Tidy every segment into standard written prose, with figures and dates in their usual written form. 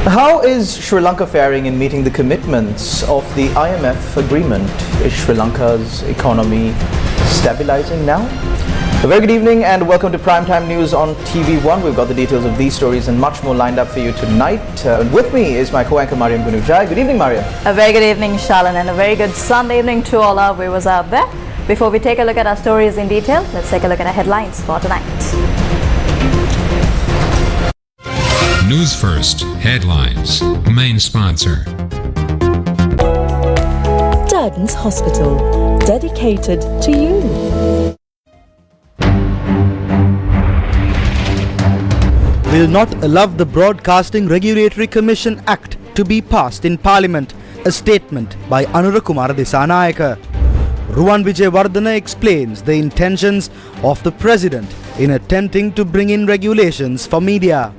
How is Sri Lanka faring in meeting the commitments of the IMF agreement? Is Sri Lanka's economy stabilizing now? A very good evening and welcome to Primetime News on TV1. We've got the details of these stories and much more lined up for you tonight. With me is my co-anchor Mariam Gunujai. Good evening, Mariam. A very good evening, Shalan, and a very good Sunday evening to all our viewers out there. Before we take a look at our stories in detail, let's take a look at our headlines for tonight. News First Headlines. Main sponsor. Durden's Hospital, dedicated to you. Will not allow the Broadcasting Regulatory Commission Act to be passed in Parliament, a statement by Kumara Disanayaka. Ruwan Wijewardena explains the intentions of the President in attempting to bring in regulations for media.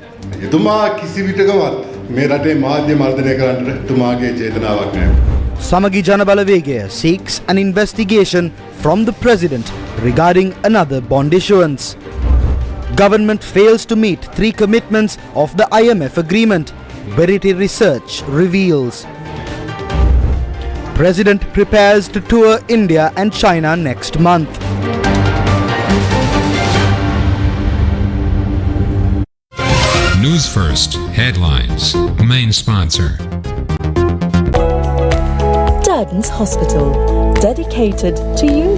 Samagi Janabalawegaya seeks an investigation from the President regarding another bond issuance. Government fails to meet 3 commitments of the IMF agreement, Verity Research reveals. President prepares to tour India and China next month. News First Headlines. Main sponsor. Durden's Hospital, dedicated to you.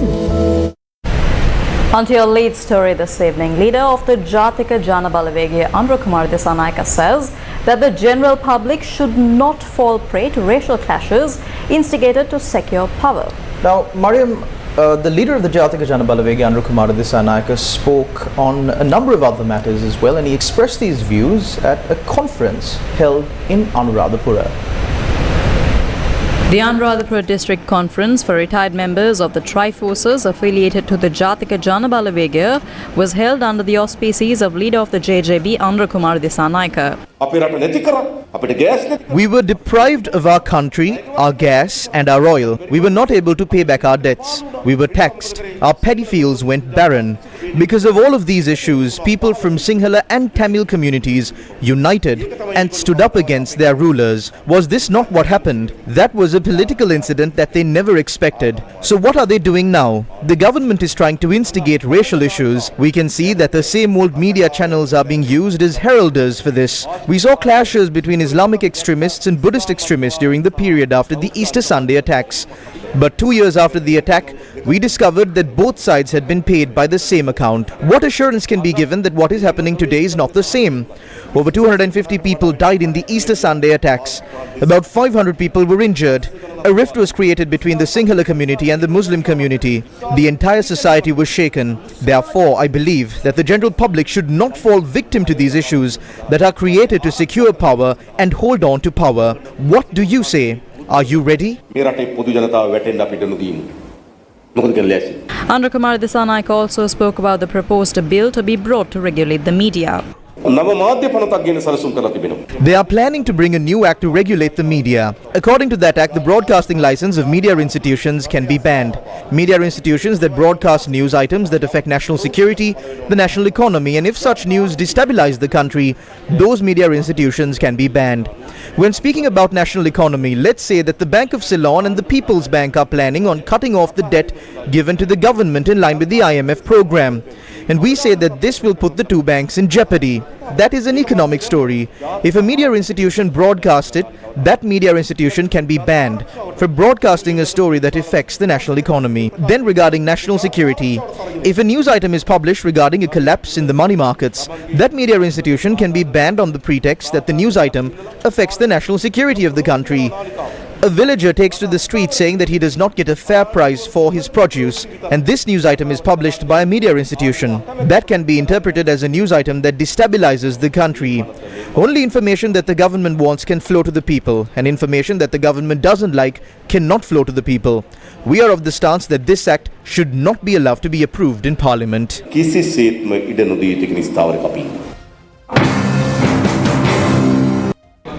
On to your lead story this evening. Leader of the Jatika Janabalawegaya, Kumara Disanayaka, says that the general public should not fall prey to racial clashes instigated to secure power. Now, Mariam, the leader of the Jatika Janabalawegaya, Kumara Disanayaka, spoke on a number of other matters as well, and he expressed these views at a conference held in Anuradhapura. The Anuradhapura District Conference for retired members of the Triforces affiliated to the Jatika Janabalawegaya was held under the auspices of leader of the JJB, Kumara Disanayaka. We were deprived of our country, our gas and our oil. We were not able to pay back our debts. We were taxed. Our paddy fields went barren. Because of all of these issues, people from Sinhala and Tamil communities united and stood up against their rulers. Was this not what happened? That was a political incident that they never expected. So what are they doing now? The government is trying to instigate racial issues. We can see that the same old media channels are being used as heralders for this. We saw clashes between Islamic extremists and Buddhist extremists during the period after the Easter Sunday attacks. But 2 years after the attack, we discovered that both sides had been paid by the same account. What assurance can be given that what is happening today is not the same? Over 250 people died in the Easter Sunday attacks. About 500 people were injured. A rift was created between the Sinhala community and the Muslim community. The entire society was shaken. Therefore, I believe that the general public should not fall victim to these issues that are created to secure power and hold on to power. What do you say? Are you ready? Kumara Disanayaka also spoke about the proposed bill to be brought to regulate the media. They are planning to bring a new act to regulate the media. According to that act, the broadcasting license of media institutions can be banned. Media institutions that broadcast news items that affect national security, the national economy, and if such news destabilize the country, those media institutions can be banned. When speaking about national economy, let's say that the Bank of Ceylon and the People's Bank are planning on cutting off the debt given to the government in line with the IMF program. And we say that this will put the two banks in jeopardy. That is an economic story. If a media institution broadcasts it, that media institution can be banned for broadcasting a story that affects the national economy. Then regarding national security, if a news item is published regarding a collapse in the money markets, that media institution can be banned on the pretext that the news item affects the national security of the country. A villager takes to the street saying that he does not get a fair price for his produce, and this news item is published by a media institution. That can be interpreted as a news item that destabilizes the country. Only information that the government wants can flow to the people, and information that the government doesn't like cannot flow to the people. We are of the stance that this act should not be allowed to be approved in Parliament.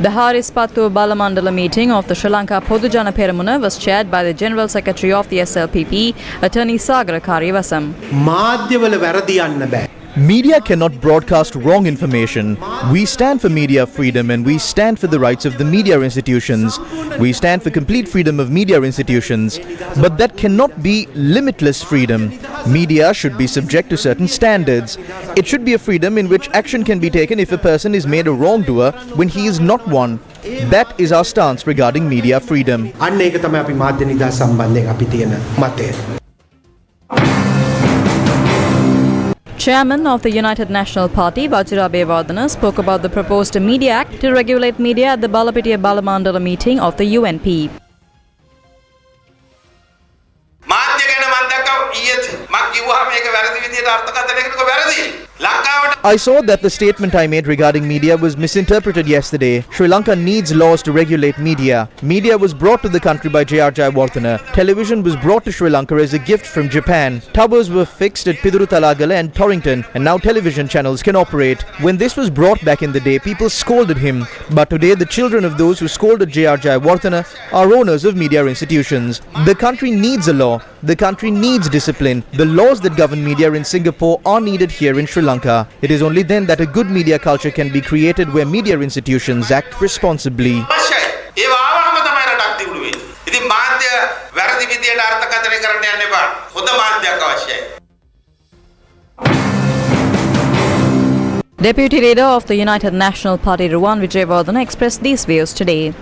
The Harispattu Balamandala meeting of the Sri Lanka Podujana Peramuna was chaired by the General Secretary of the SLPP, Attorney Sagara Karivasam. Media cannot broadcast wrong information. We stand for media freedom and we stand for the rights of the media institutions. We stand for complete freedom of media institutions. But that cannot be limitless freedom. Media should be subject to certain standards. It should be a freedom in which action can be taken if a person is made a wrongdoer when he is not one. That is our stance regarding media freedom. අන්න ඒක තමයි අපි මාධ්‍ය නිදහස සම්බන්ධයෙන් අපි තියෙන මතය. Chairman of the United National Party, Vajira Abeyewardene, spoke about the proposed Media Act to regulate media at the Balapitiya Balamandala meeting of the UNP. මාධ්‍ය ගැන මම දැක්කා ඊයේ මම කිව්වා මේක වැරදි විදියට අර්ථකථනය කරනක වැරදි. ලංකාවට I saw that the statement I made regarding media was misinterpreted yesterday. Sri Lanka needs laws to regulate media. Media was brought to the country by J.R. Jayawardena. Television was brought to Sri Lanka as a gift from Japan. Towers were fixed at Piduru-Talagala and Torrington, and now television channels can operate. When this was brought back in the day, people scolded him. But today, the children of those who scolded J.R. Jayawardena are owners of media institutions. The country needs a law. The country needs discipline. The laws that govern media in Singapore are needed here in Sri Lanka. It is only then that a good media culture can be created where media institutions act responsibly. අවශ්‍යයි. ඒ වාවහම තමයි රටක් දියුණු වෙන්නේ. ඉතින් මාධ්‍ය වැරදි විදියට අර්ථකථනය කරන්න යන්න එපා. හොඳ මාධ්‍යයක් අවශ්‍යයි. Deputy Leader of the United National Party, Ruwan Vijayawardene, expressed these views today.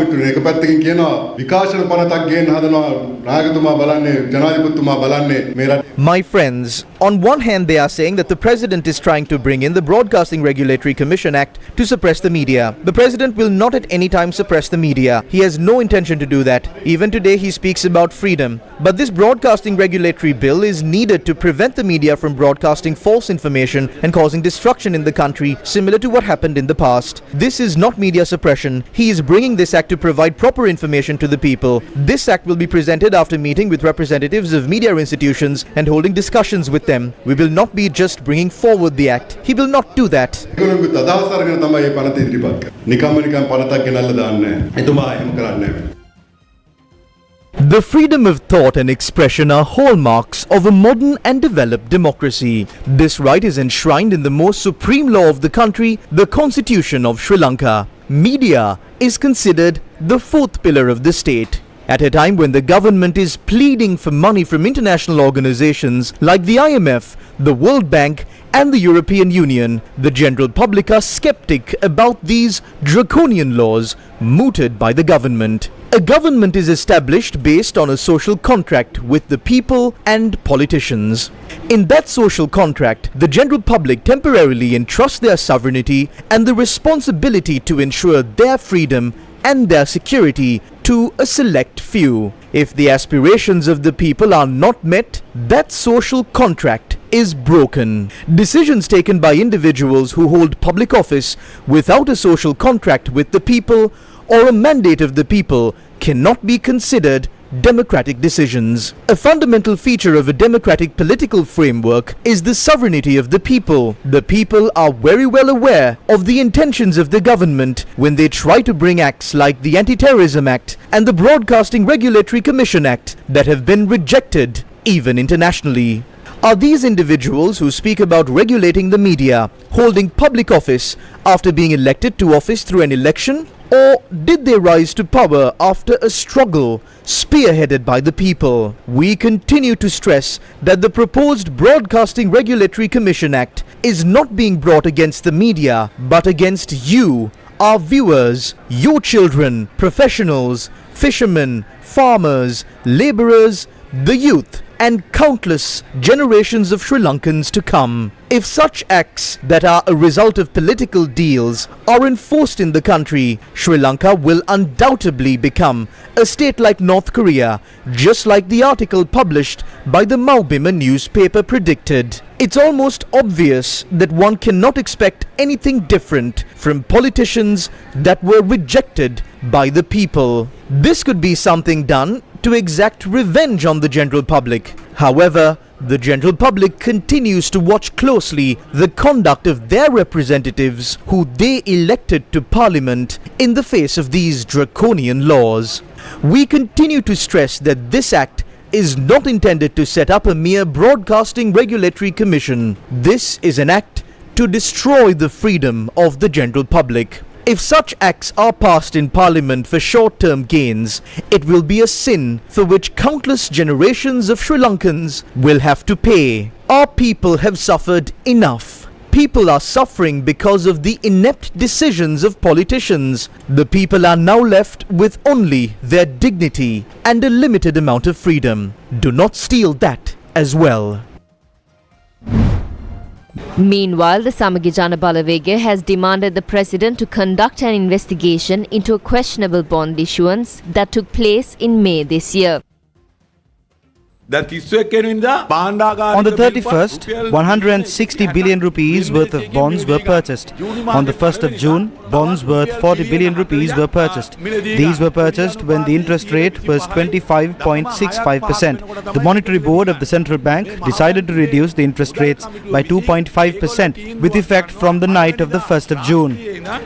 එක පැත්තකින් කියනවා විකාශන පනතක් ගේන්න හදනවා නායකතුමා බලන්නේ ජනාධිපතිතුමා බලන්නේ මේ රට. My friends, on one hand they are saying that the president is trying to bring in the Broadcasting Regulatory Commission Act to suppress the media. The president will not at any time suppress the media. He has no intention to do that. Even today he speaks about freedom. But this Broadcasting Regulatory Bill is needed to prevent the media from broadcasting false information and causing destruction in the country, similar to what happened in the past. This is not media suppression. He is bringing this act to provide proper information to the people. This act will be presented after meeting with representatives of media institutions and holding discussions with them. We will not be just bringing forward the act. He will not do that. ඒගොල්ලෝ අදහස් අරගෙන තමයි මේ පනත ඉදිරිපත් කරන්නේ. නිකම්ම පනතක් ගෙනල්ලා දාන්නේ නැහැ. එතුමා එහෙම කරන්නේ නැහැ. The freedom of thought and expression are hallmarks of a modern and developed democracy. This right is enshrined in the most supreme law of the country, the Constitution of Sri Lanka. Media is considered the fourth pillar of the state. At a time when the government is pleading for money from international organizations like the IMF, the World Bank and the European Union, the general public are skeptic about these draconian laws mooted by the government. A government is established based on a social contract with the people and politicians. In that social contract, the general public temporarily entrusts their sovereignty and the responsibility to ensure their freedom and their security to a select few. If the aspirations of the people are not met, that social contract is broken. Decisions taken by individuals who hold public office without a social contract with the people or a mandate of the people cannot be considered democratic decisions. A fundamental feature of a democratic political framework is the sovereignty of the people. The people are very well aware of the intentions of the government when they try to bring acts like the Anti-Terrorism Act and the Broadcasting Regulatory Commission Act that have been rejected even internationally. Are these individuals who speak about regulating the media holding public office after being elected to office through an election? Or did they rise to power after a struggle spearheaded by the people? We continue to stress that the proposed Broadcasting Regulatory Commission Act is not being brought against the media, but against you, our viewers, your children, professionals, fishermen, farmers, laborers, the youth, and countless generations of Sri Lankans to come. If such acts that are a result of political deals are enforced in the country, Sri Lanka will undoubtedly become a state like North Korea, just like the article published by the Maubima newspaper predicted. It's almost obvious that one cannot expect anything different from politicians that were rejected by the people. This could be something done to exact revenge on the general public. However, the general public continues to watch closely the conduct of their representatives who they elected to parliament in the face of these draconian laws. We continue to stress that this act is not intended to set up a mere broadcasting regulatory commission. This is an act to destroy the freedom of the general public. If such acts are passed in Parliament for short-term gains, it will be a sin for which countless generations of Sri Lankans will have to pay. Our people have suffered enough. People are suffering because of the inept decisions of politicians. The people are now left with only their dignity and a limited amount of freedom. Do not steal that as well. Meanwhile, the Samagi Jana Balawegaya has demanded the President to conduct an investigation into a questionable bond issuance that took place in May this year. On the 31st, 160 billion rupees worth of bonds were purchased. On the 1st of June, bonds worth 40 billion rupees were purchased. These were purchased when the interest rate was 25.65%. The Monetary Board of the Central Bank decided to reduce the interest rates by 2.5% with effect from the night of the 1st of June.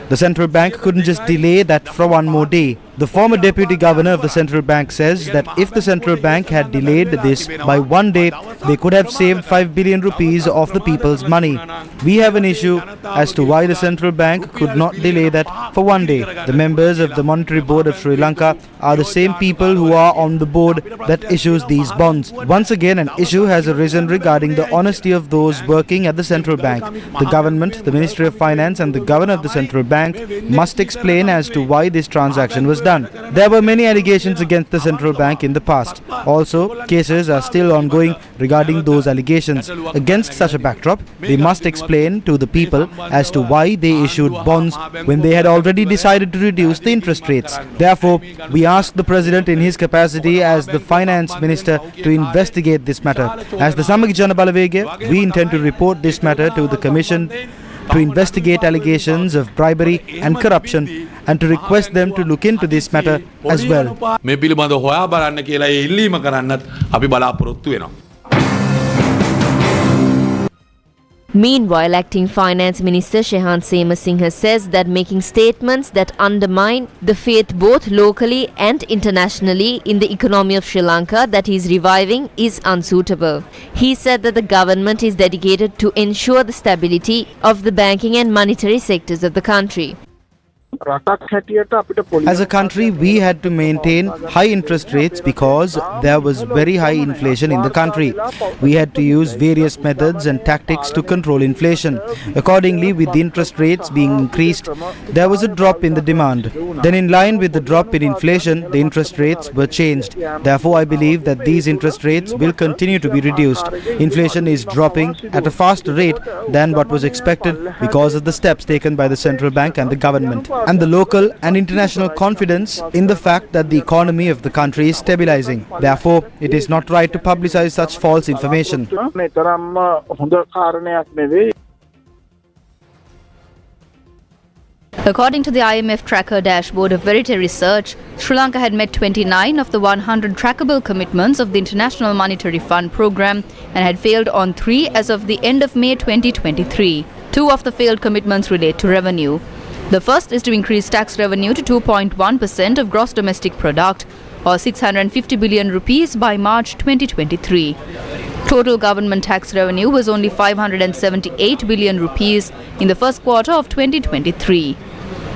The Central Bank couldn't just delay that for one more day. The former Deputy Governor of the Central Bank says that if the Central Bank had delayed this by one day, they could have saved 5 billion rupees of the people's money. We have an issue as to why the Central Bank could not delay that for one day. The members of the Monetary Board of Sri Lanka are the same people who are on the board that issues these bonds. Once again, an issue has arisen regarding the honesty of those working at the Central Bank. The government, the Ministry of Finance and the Governor of the Central Bank must explain as to why this transaction was done. There were many allegations against the Central Bank in the past. Also, cases are still ongoing regarding those allegations. Against such a backdrop, they must explain to the people as to why they issued bonds when they had already decided to reduce the interest rates. Therefore, we ask the President in his capacity as the Finance Minister to investigate this matter. As the Samagi Jana Balawegaya, we intend to report this matter to the Commission to investigate allegations of bribery and corruption and to request them to look into this matter as well. Meanwhile, Acting Finance Minister Shehan Semasinghe says that making statements that undermine the faith both locally and internationally in the economy of Sri Lanka that is reviving is unsuitable. He said that the government is dedicated to ensure the stability of the banking and monetary sectors of the country. As a country, we had to maintain high interest rates because there was very high inflation in the country. We had to use various methods and tactics to control inflation. Accordingly, with the interest rates being increased, there was a drop in the demand. Then in line with the drop in inflation, the interest rates were changed. Therefore, I believe that these interest rates will continue to be reduced. Inflation is dropping at a faster rate than what was expected because of the steps taken by the Central Bank and the government, and the local and international confidence in the fact that the economy of the country is stabilizing. Therefore, it is not right to publicize such false information. According to the IMF tracker dashboard of Verite Research, Sri Lanka had met 29 of the 100 trackable commitments of the International Monetary Fund program and had failed on 3 as of the end of May 2023. 2 of the failed commitments relate to revenue. The first is to increase tax revenue to 2.1% of gross domestic product, or 650 billion rupees by March 2023. Total government tax revenue was only 578 billion rupees in the first quarter of 2023.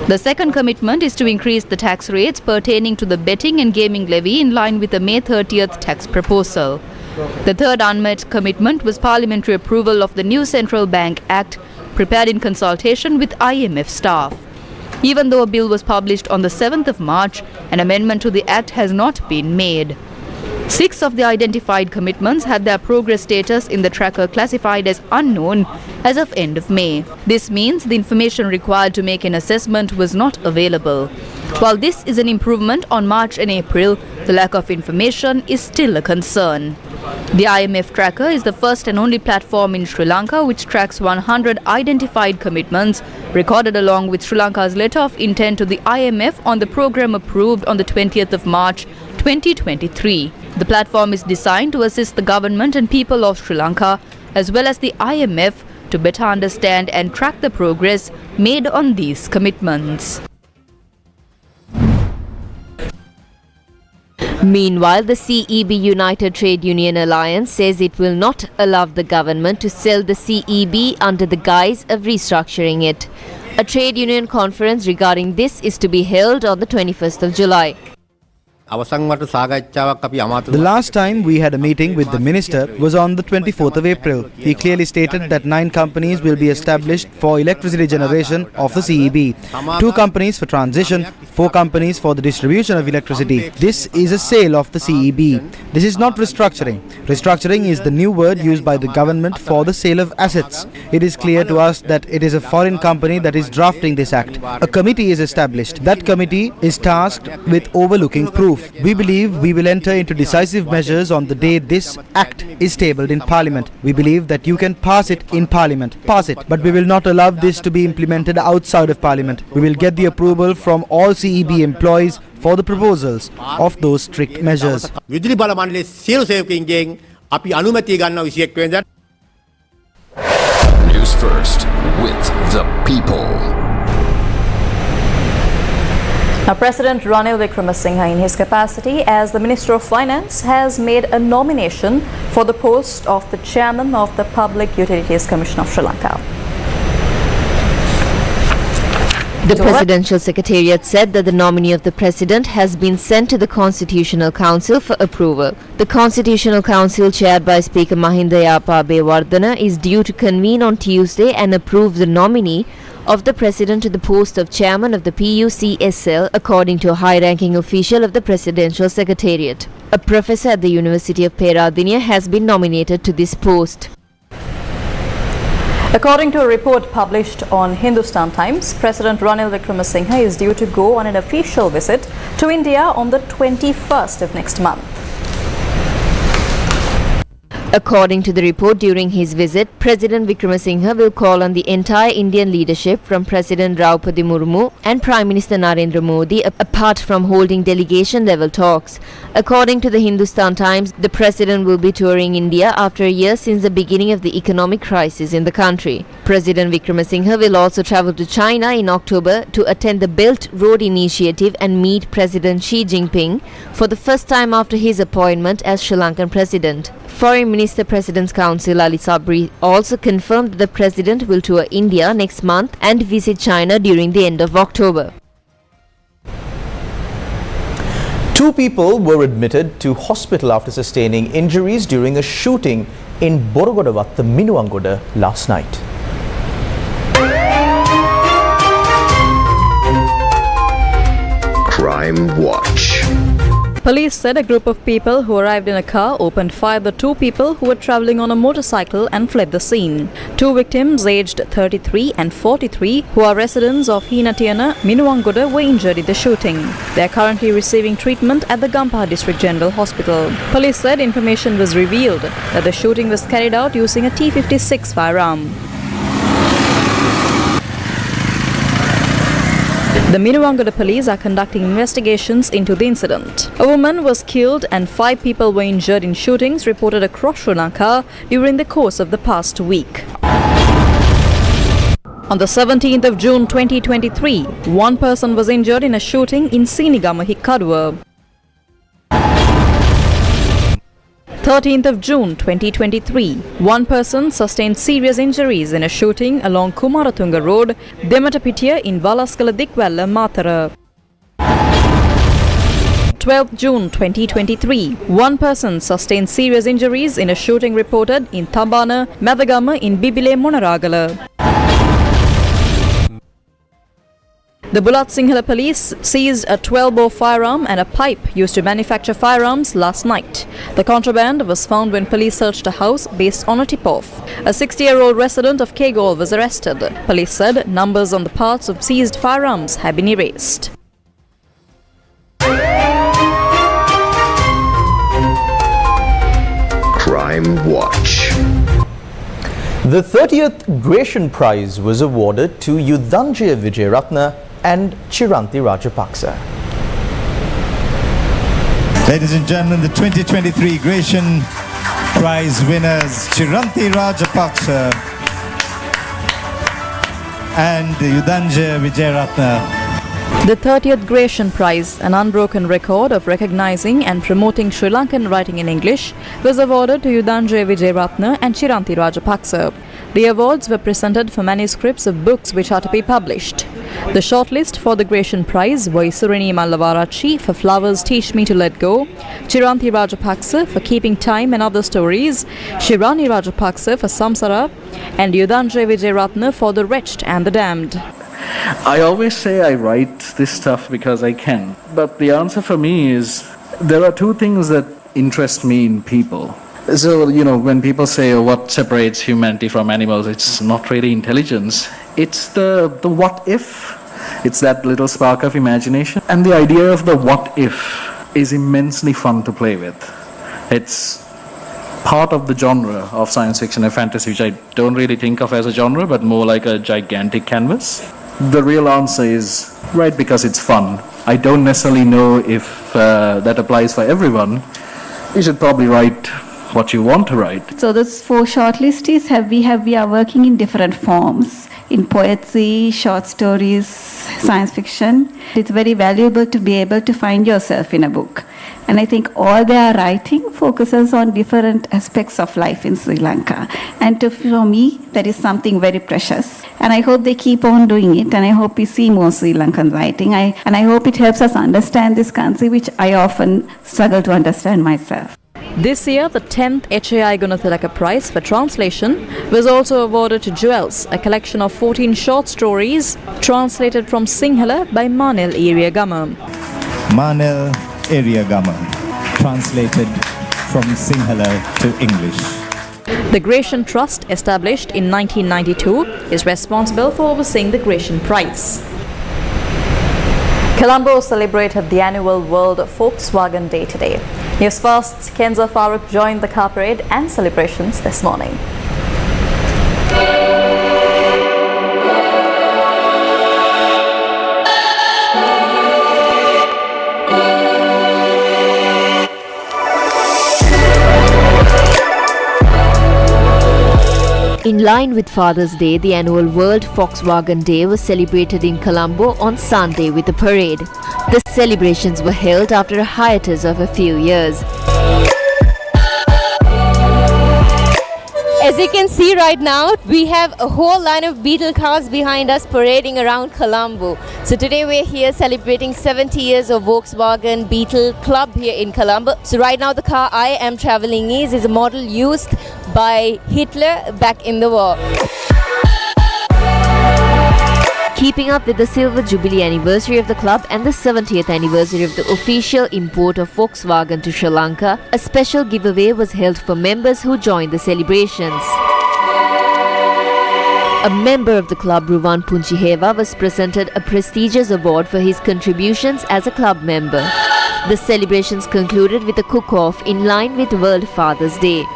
The second commitment is to increase the tax rates pertaining to the betting and gaming levy in line with the May 30th tax proposal. The third unmet commitment was parliamentary approval of the new Central Bank Act, prepared in consultation with IMF staff. Even though a bill was published on the 7th of March, an amendment to the Act has not been made. 6 of the identified commitments had their progress status in the tracker classified as unknown as of end of May. This means the information required to make an assessment was not available. While this is an improvement on March and April, the lack of information is still a concern. The IMF tracker is the first and only platform in Sri Lanka which tracks 100 identified commitments recorded along with Sri Lanka's letter of intent to the IMF on the program approved on the 20th of March 2023. The platform is designed to assist the government and people of Sri Lanka as well as the IMF to better understand and track the progress made on these commitments. Meanwhile, the CEB United Trade Union Alliance says it will not allow the government to sell the CEB under the guise of restructuring it. A trade union conference regarding this is to be held on the 21st of July. The last time we had a meeting with the minister was on the 24th of April. He clearly stated that 9 companies will be established for electricity generation of the CEB, 2 companies for transition, 4 companies for the distribution of electricity. This is a sale of the CEB. This is not restructuring. Restructuring is the new word used by the government for the sale of assets. It is clear to us that it is a foreign company that is drafting this act. A committee is established. That committee is tasked with overlooking proof. We believe we will enter into decisive measures on the day this act is tabled in Parliament. We believe that you can pass it in Parliament. Pass it. But we will not allow this to be implemented outside of Parliament. We will get the approval from all CEB employees for the proposals of those strict measures. News First with the people. Now, President Ranil Wickremesinghe, in his capacity as the Minister of Finance, has made a nomination for the post of the Chairman of the Public Utilities Commission of Sri Lanka. The Presidential Secretariat said that the nominee of the President has been sent to the Constitutional Council for approval. The Constitutional Council, chaired by Speaker Mahinda Yapa is due to convene on Tuesday and approve the nominee of the President to the post of Chairman of the PUCSL, according to a high-ranking official of the Presidential Secretariat. A professor at the University of Peradeniya has been nominated to this post. According to a report published on Hindustan Times, President Ranil Wickremesinghe is due to go on an official visit to India on the 21st of next month. According to the report, during his visit, President Wickremesinghe will call on the entire Indian leadership from President Draupadi Murmu and Prime Minister Narendra Modi, apart from holding delegation-level talks. According to the Hindustan Times, the President will be touring India after a year since the beginning of the economic crisis in the country. President Wickremesinghe will also travel to China in October to attend the Belt Road Initiative and meet President Xi Jinping for the first time after his appointment as Sri Lankan President. Foreign Minister President's Council Ali Sabri also confirmed that the President will tour India next month and visit China during the end of October. 2 people were admitted to hospital after sustaining injuries during a shooting in Borogodavatta, Minuwangoda last night. Crime Watch. Police said a group of people who arrived in a car opened fire at the 2 people who were travelling on a motorcycle and fled the scene. 2 victims aged 33 and 43 who are residents of Hinatiana, Minuwangoda were injured in the shooting. They are currently receiving treatment at the Gampaha District General Hospital. Police said information was revealed that the shooting was carried out using a T-56 firearm. The Minuwangoda police are conducting investigations into the incident. A woman was killed and 5 people were injured in shootings reported across Sri Lanka during the course of the past week. On the 17th of June 2023, 1 person was injured in a shooting in Sinigama Hikkaduwa. 13th of June 2023, 1 person sustained serious injuries in a shooting along Kumaratunga Road, Dematapitiya in Valaskala Dikwella, Matara. 12th June 2023, 1 person sustained serious injuries in a shooting reported in Tambana, Madagama in Bibile, Monaragala. The Bulat Sinhala police seized a 12-bore firearm and a pipe used to manufacture firearms last night. The contraband was found when police searched a house based on a tip-off. A 60-year-old resident of Kegol was arrested. Police said numbers on the parts of seized firearms have been erased. Crime Watch. The 30th Gratian Prize was awarded to Yudhanjaya Vijayaratna and Chiranti Rajapaksa. Ladies and gentlemen, the 2023 Gratian Prize winners Chiranti Rajapaksa and Yudhanjaya Vijayaratna. The 30th Gratian Prize, an unbroken record of recognizing and promoting Sri Lankan writing in English, was awarded to Udanje Vijayaratne and Chiranti Rajapaksa. The awards were presented for manuscripts of books which are to be published. The shortlist for the Gratian Prize were Isurini Mallavarachi for Flowers Teach Me to Let Go, Chiranti Rajapaksa for Keeping Time and Other Stories, Shirani Rajapaksa for Samsara, and Udanje Vijayaratne for The Wretched and the Damned. I always say I write this stuff because I can, but the answer for me is there are two things that interest me in people. So, when people say, what separates humanity from animals, it's not really intelligence. It's the what if. It's that little spark of imagination. And the idea of the what if is immensely fun to play with. It's part of the genre of science fiction and fantasy, which I don't really think of as a genre, but more like a gigantic canvas. The real answer is, right, because it's fun. I don't necessarily know if that applies for everyone. You should probably write what you want to write. So those 4 shortlists we are working in different forms, in poetry, short stories, science fiction. It's very valuable to be able to find yourself in a book. And I think all their writing focuses on different aspects of life in Sri Lanka. And for me, that is something very precious. And I hope they keep on doing it. And I hope we see more Sri Lankan writing. And I hope it helps us understand this country, which I often struggle to understand myself. This year, the 10th HAI Gunathilaka Prize for Translation was also awarded to Jewels, a collection of 14 short stories translated from Sinhala by Manil Iriagama. Manil Iriagama, translated from Sinhala to English. The Gratian Trust, established in 1992, is responsible for overseeing the Gratian Prize. Colombo celebrated the annual World Volkswagen Day today. News First's Kenza Farooq joined the car parade and celebrations this morning. In line with Father's Day, the annual World Volkswagen Day was celebrated in Colombo on Sunday with a parade. The celebrations were held after a hiatus of a few years. As you can see right now, we have a whole line of Beetle cars behind us parading around Colombo. So today we're here celebrating 70 years of Volkswagen Beetle Club here in Colombo. So right now the car I am traveling is a model used by Hitler back in the war. Keeping up with the Silver Jubilee anniversary of the club and the 70th anniversary of the official import of Volkswagen to Sri Lanka, a special giveaway was held for members who joined the celebrations. A member of the club, Ruvan Punchiheva, was presented a prestigious award for his contributions as a club member. The celebrations concluded with a cook-off in line with World Father's Day.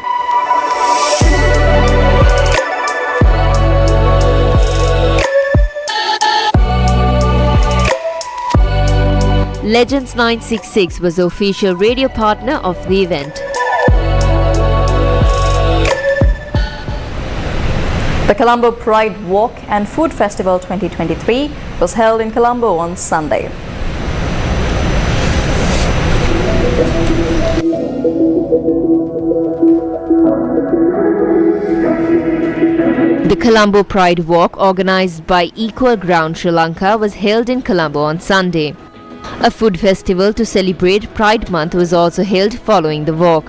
Legends 966 was the official radio partner of the event. The Colombo Pride Walk and Food Festival 2023 was held in Colombo on Sunday. The Colombo Pride Walk, organized by Equal Ground Sri Lanka, was held in Colombo on Sunday. A food festival to celebrate Pride Month was also held following the walk.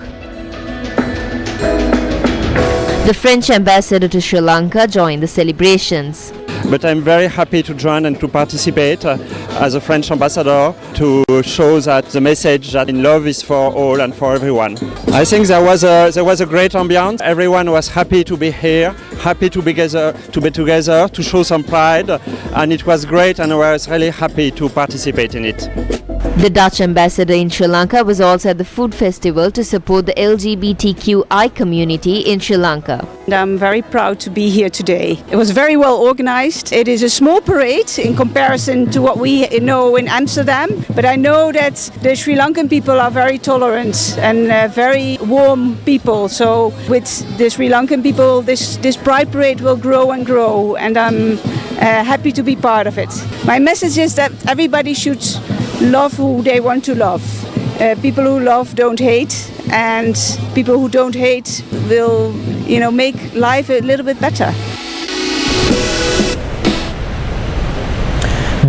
The French ambassador to Sri Lanka joined the celebrations. But I'm very happy to join and to participate as a French ambassador to show that the message that in love is for all and for everyone. I think there was a great ambience. Everyone was happy to be here, happy to be together, to show some pride, and it was great, and I was really happy to participate in it. The Dutch ambassador in Sri Lanka was also at the food festival to support the LGBTQI community in Sri Lanka. I'm very proud to be here today. It was very well organized. It is a small parade in comparison to what we know in Amsterdam, but I know that the Sri Lankan people are very tolerant and very warm people. So with the Sri Lankan people, this Pride parade will grow and grow, and I'm happy to be part of it. My message is that everybody should love who they want to love. People who love don't hate, and people who don't hate will, make life a little bit better.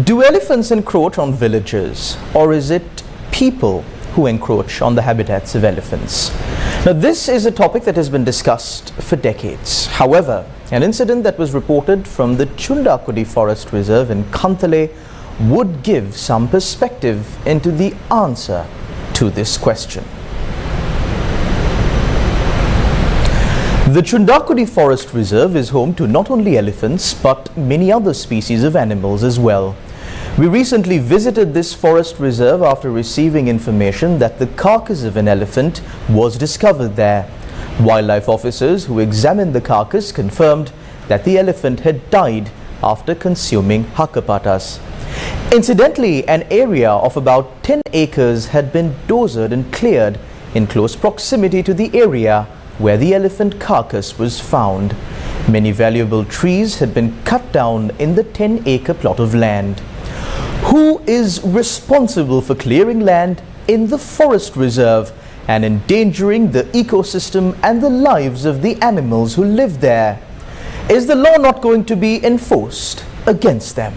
Do elephants encroach on villages, or is it people who encroach on the habitats of elephants? Now, this is a topic that has been discussed for decades. However, an incident that was reported from the Chundakudi Forest Reserve in Kantale would give some perspective into the answer to this question. The Chundakudi Forest Reserve is home to not only elephants but many other species of animals as well. We recently visited this forest reserve after receiving information that the carcass of an elephant was discovered there. Wildlife officers who examined the carcass confirmed that the elephant had died after consuming hakapatas. Incidentally, an area of about 10 acres had been dozered and cleared in close proximity to the area where the elephant carcass was found. Many valuable trees had been cut down in the 10-acre plot of land. Who is responsible for clearing land in the forest reserve and endangering the ecosystem and the lives of the animals who live there? Is the law not going to be enforced against them?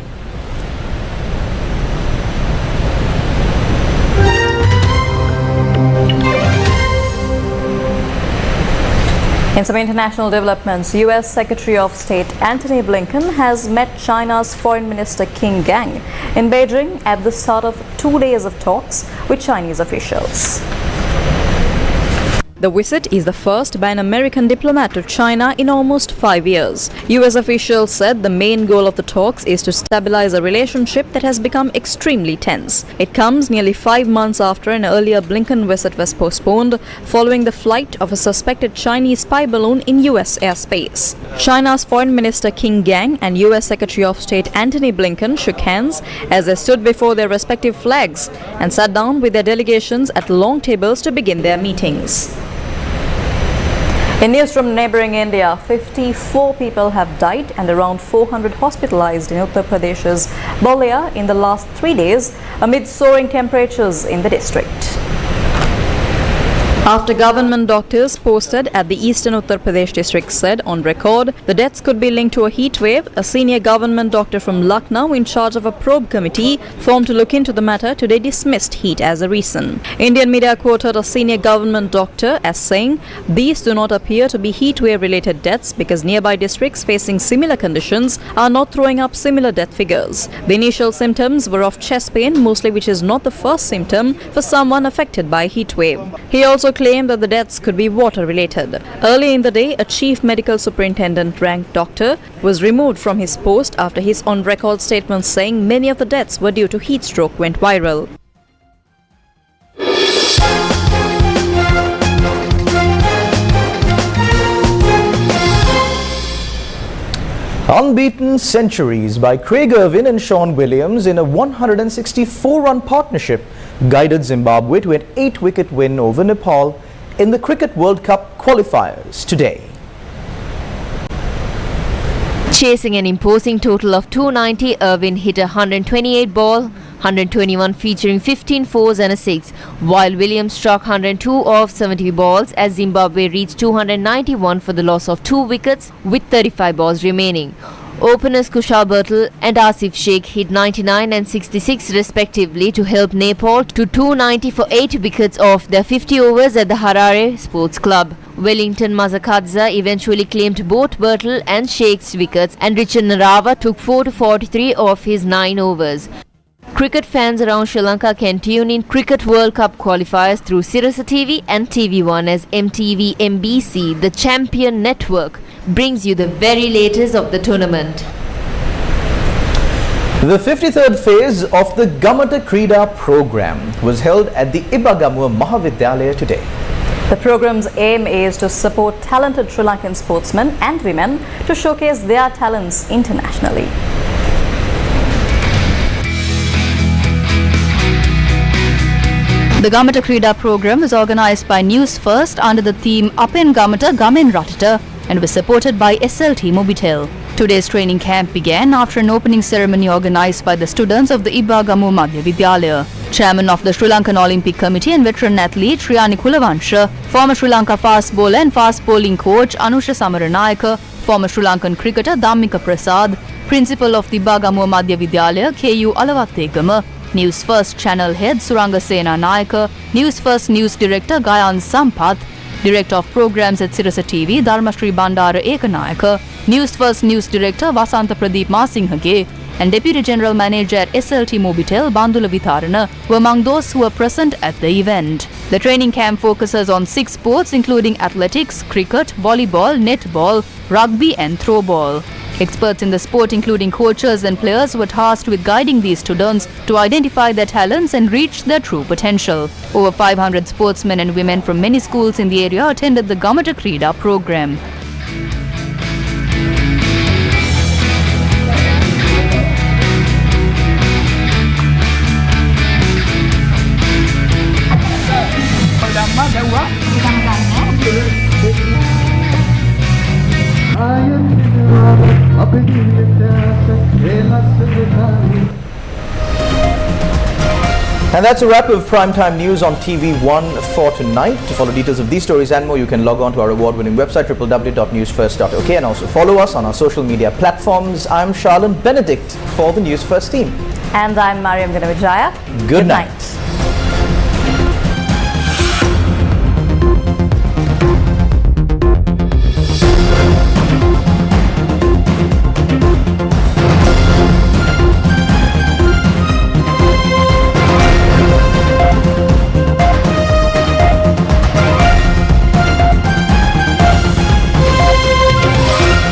In some international developments, U.S. Secretary of State Antony Blinken has met China's Foreign Minister Qin Gang in Beijing at the start of 2 days of talks with Chinese officials. The visit is the first by an American diplomat to China in almost 5 years. U.S. officials said the main goal of the talks is to stabilize a relationship that has become extremely tense. It comes nearly 5 months after an earlier Blinken visit was postponed following the flight of a suspected Chinese spy balloon in U.S. airspace. China's Foreign Minister Qin Gang and U.S. Secretary of State Antony Blinken shook hands as they stood before their respective flags and sat down with their delegations at long tables to begin their meetings. In news from neighboring India, 54 people have died and around 400 hospitalized in Uttar Pradesh's Bulletin in the last 3 days amid soaring temperatures in the district. After government doctors posted at the eastern Uttar Pradesh district said on record the deaths could be linked to a heat wave, a senior government doctor from Lucknow in charge of a probe committee formed to look into the matter today dismissed heat as a reason. Indian media quoted a senior government doctor as saying these do not appear to be heat wave related deaths because nearby districts facing similar conditions are not throwing up similar death figures. The initial symptoms were of chest pain mostly, which is not the first symptom for someone affected by a heat wave. He also claimed that the deaths could be water related. Early in the day, a chief medical superintendent ranked doctor was removed from his post after his on record statement saying many of the deaths were due to heat stroke went viral. Unbeaten centuries by Craig Irwin and Sean Williams in a 164-run partnership guided Zimbabwe to an 8-wicket win over Nepal in the Cricket World Cup qualifiers today. Chasing an imposing total of 290, Irwin hit a 128 ball, 121 featuring 15 fours and a 6, while Williams struck 102 off 70 balls as Zimbabwe reached 291 for the loss of 2 wickets with 35 balls remaining. Openers Kushal Bertel and Asif Sheikh hit 99 and 66 respectively to help Nepal to 290 for 8 wickets off their 50 overs at the Harare Sports Club. Wellington Mazakadze eventually claimed both Bertel and Sheikh's wickets, and Richard Narawa took 4 to 43 off his 9 overs. Cricket fans around Sri Lanka can tune in Cricket World Cup qualifiers through Sirasa TV and TV1 as MTV MBC, the champion network, brings you the very latest of the tournament. The 53rd phase of the Gamata Krida program was held at the Ibagamur Mahavidyalaya today. The program's aim is to support talented Sri Lankan sportsmen and women to showcase their talents internationally. The Gamata Krida program was organized by News First under the theme Up in Gamata, Gamin Ratata and was supported by SLT Mobitel. Today's training camp began after an opening ceremony organized by the students of the Ibagamu Madhya Vidyalaya. Chairman of the Sri Lankan Olympic Committee and veteran athlete Shriyani Kulavansha, former Sri Lanka fast bowler and fast bowling coach Anusha Samaranayaka, former Sri Lankan cricketer Dhammika Prasad, principal of the Ibagamu Madhya Vidyalaya KU Alawathegama, News First channel head Suranga Sena Nayaka, News First news director Gayan Sampath, Director of Programs at Sirasa TV Dharmashri Bandara Ekanayaka, News First news director Vasanta Pradeep Masinghage, and Deputy General Manager at SLT Mobitel Bandula Vitharana were among those who were present at the event. The training camp focuses on 6 sports including athletics, cricket, volleyball, netball, rugby and throwball. Experts in the sport including coaches and players were tasked with guiding these students to identify their talents and reach their true potential. Over 500 sportsmen and women from many schools in the area attended the Gamata Krida program. And that's a wrap of Primetime News on TV1 for tonight. To follow details of these stories and more, you can log on to our award-winning website www.newsfirst.ok and also follow us on our social media platforms. I'm Charlene Benedict for the News First team. And I'm Mariam Ganavijaya. Good night.